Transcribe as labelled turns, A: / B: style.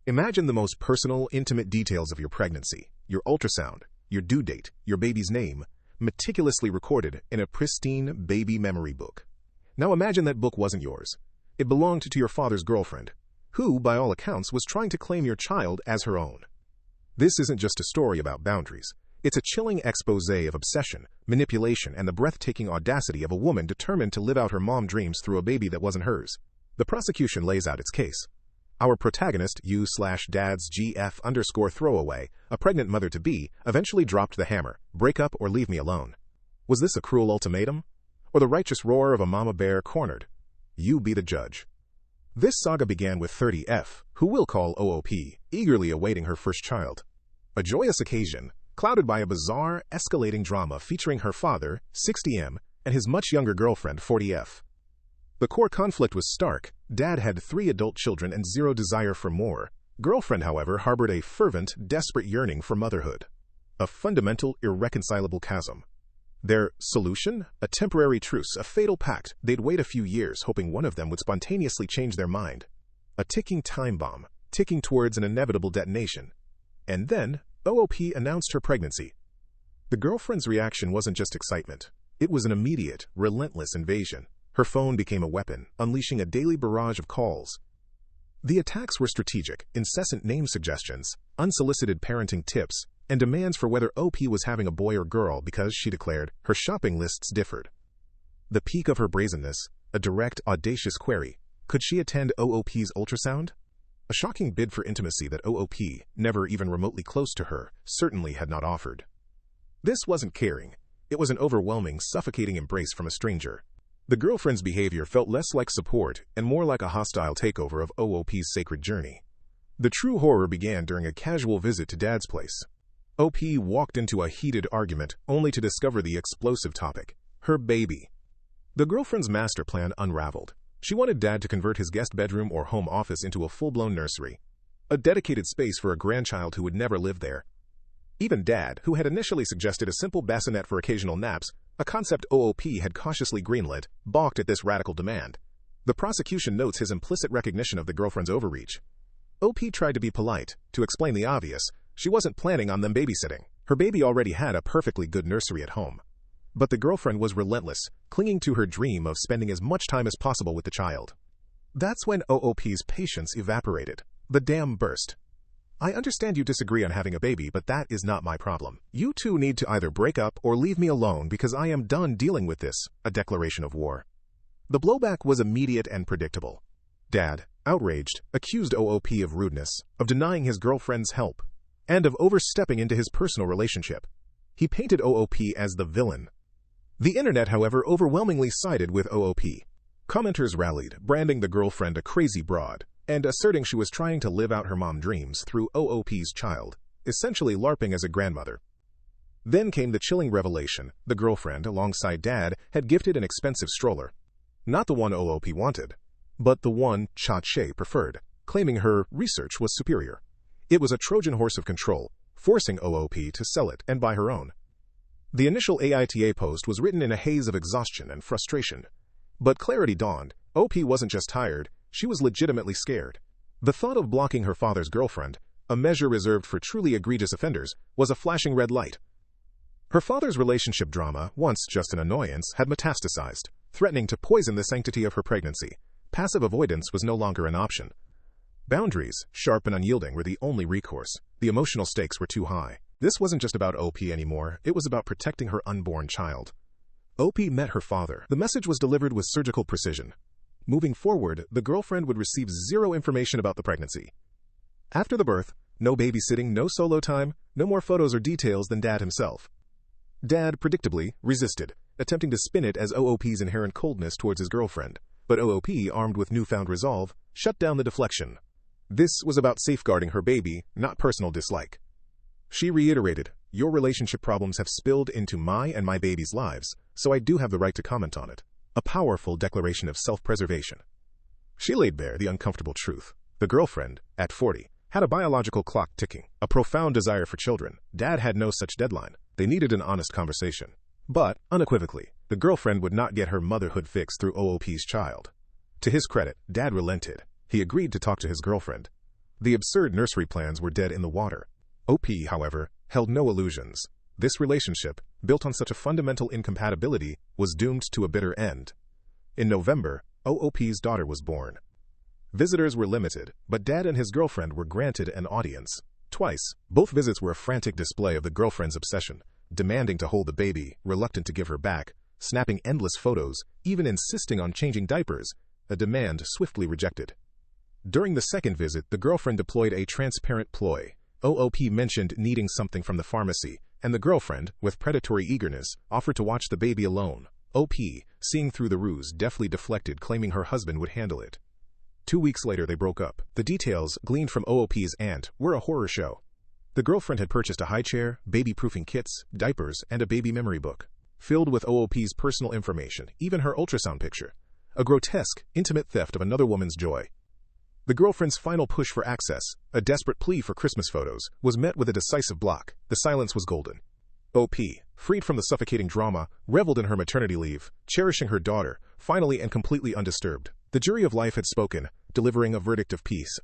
A: Imagine the most personal, intimate details of your pregnancy, your ultrasound, your due date, your baby's name, meticulously recorded in a pristine baby memory book. Now imagine that book wasn't yours. It belonged to your father's girlfriend, who, by all accounts, was trying to claim your child as her own. This isn't just a story about boundaries. It's a chilling expose of obsession, manipulation, and the breathtaking audacity of a woman determined to live out her mom dreams through a baby that wasn't hers. The prosecution lays out its case. Our protagonist, U/Dad's GF_throwaway, a pregnant mother-to-be, eventually dropped the hammer, break up or leave me alone. Was this a cruel ultimatum? Or the righteous roar of a mama bear cornered? You be the judge. This saga began with 30F, who we'll call OOP, eagerly awaiting her first child. A joyous occasion, clouded by a bizarre, escalating drama featuring her father, 60M, and his much younger girlfriend, 40F. The core conflict was stark. Dad had 3 adult children and zero desire for more. Girlfriend, however, harbored a fervent, desperate yearning for motherhood. A fundamental, irreconcilable chasm. Their solution? A temporary truce, a fatal pact. They'd wait a few years, hoping one of them would spontaneously change their mind. A ticking time bomb, ticking towards an inevitable detonation. And then, OOP announced her pregnancy. The girlfriend's reaction wasn't just excitement. It was an immediate, relentless invasion. Her phone became a weapon, unleashing a daily barrage of calls. The attacks were strategic, incessant name suggestions, unsolicited parenting tips, and demands for whether OP was having a boy or girl because, she declared, her shopping lists differed. The peak of her brazenness, a direct, audacious query: could she attend OOP's ultrasound? A shocking bid for intimacy that OOP, never even remotely close to her, certainly had not offered. This wasn't caring. It was an overwhelming, suffocating embrace from a stranger. The girlfriend's behavior felt less like support and more like a hostile takeover of OOP's sacred journey. The true horror began during a casual visit to Dad's place. OP walked into a heated argument only to discover the explosive topic: her baby. The girlfriend's master plan unraveled. She wanted Dad to convert his guest bedroom or home office into a full-blown nursery, a dedicated space for a grandchild who would never live there. Even Dad, who had initially suggested a simple bassinet for occasional naps, a concept OOP had cautiously greenlit, balked at this radical demand. The prosecution notes his implicit recognition of the girlfriend's overreach. OP tried to be polite, to explain the obvious. She wasn't planning on them babysitting. Her baby already had a perfectly good nursery at home. But the girlfriend was relentless, clinging to her dream of spending as much time as possible with the child. That's when OOP's patience evaporated. The dam burst. I understand you disagree on having a baby, but that is not my problem. You two need to either break up or leave me alone because I am done dealing with this, a declaration of war. The blowback was immediate and predictable. Dad, outraged, accused OOP of rudeness, of denying his girlfriend's help, and of overstepping into his personal relationship. He painted OOP as the villain. The internet, however, overwhelmingly sided with OOP. Commenters rallied, branding the girlfriend a crazy broad, and asserting she was trying to live out her mom dreams through OOP's child, essentially LARPing as a grandmother. Then came the chilling revelation: the girlfriend, alongside Dad, had gifted an expensive stroller. Not the one OOP wanted, but the one Chache preferred, claiming her research was superior. It was a Trojan horse of control, forcing OOP to sell it and buy her own. The initial AITA post was written in a haze of exhaustion and frustration. But clarity dawned. OP wasn't just tired, she was legitimately scared. The thought of blocking her father's girlfriend, a measure reserved for truly egregious offenders, was a flashing red light. Her father's relationship drama, once just an annoyance, had metastasized, threatening to poison the sanctity of her pregnancy. Passive avoidance was no longer an option. Boundaries, sharp and unyielding, were the only recourse. The emotional stakes were too high. This wasn't just about OP anymore, it was about protecting her unborn child. OP met her father. The message was delivered with surgical precision. Moving forward, the girlfriend would receive zero information about the pregnancy. After the birth, no babysitting, no solo time, no more photos or details than Dad himself. Dad, predictably, resisted, attempting to spin it as OOP's inherent coldness towards his girlfriend. But OOP, armed with newfound resolve, shut down the deflection. This was about safeguarding her baby, not personal dislike. She reiterated, "Your relationship problems have spilled into my and my baby's lives, so I do have the right to comment on it." A powerful declaration of self-preservation. She laid bare the uncomfortable truth. The girlfriend, at 40, had a biological clock ticking, a profound desire for children. Dad had no such deadline. They needed an honest conversation. But, unequivocally, the girlfriend would not get her motherhood fix through OOP's child. To his credit, Dad relented. He agreed to talk to his girlfriend. The absurd nursery plans were dead in the water. OP, however, held no illusions. This relationship, built on such a fundamental incompatibility, was doomed to a bitter end. In November, OOP's daughter was born. Visitors were limited, but Dad and his girlfriend were granted an audience. Twice, both visits were a frantic display of the girlfriend's obsession, demanding to hold the baby, reluctant to give her back, snapping endless photos, even insisting on changing diapers, a demand swiftly rejected. During the second visit, the girlfriend deployed a transparent ploy. OOP mentioned needing something from the pharmacy, and the girlfriend, with predatory eagerness, offered to watch the baby alone. OP, seeing through the ruse, deftly deflected, claiming her husband would handle it. 2 weeks later, they broke up. The details, gleaned from OOP's aunt, were a horror show. The girlfriend had purchased a high chair, baby-proofing kits, diapers, and a baby memory book, filled with OOP's personal information, even her ultrasound picture. A grotesque, intimate theft of another woman's joy. The girlfriend's final push for access, a desperate plea for Christmas photos, was met with a decisive block. The silence was golden. OP, freed from the suffocating drama, reveled in her maternity leave, cherishing her daughter, finally and completely undisturbed. The jury of life had spoken, delivering a verdict of peace.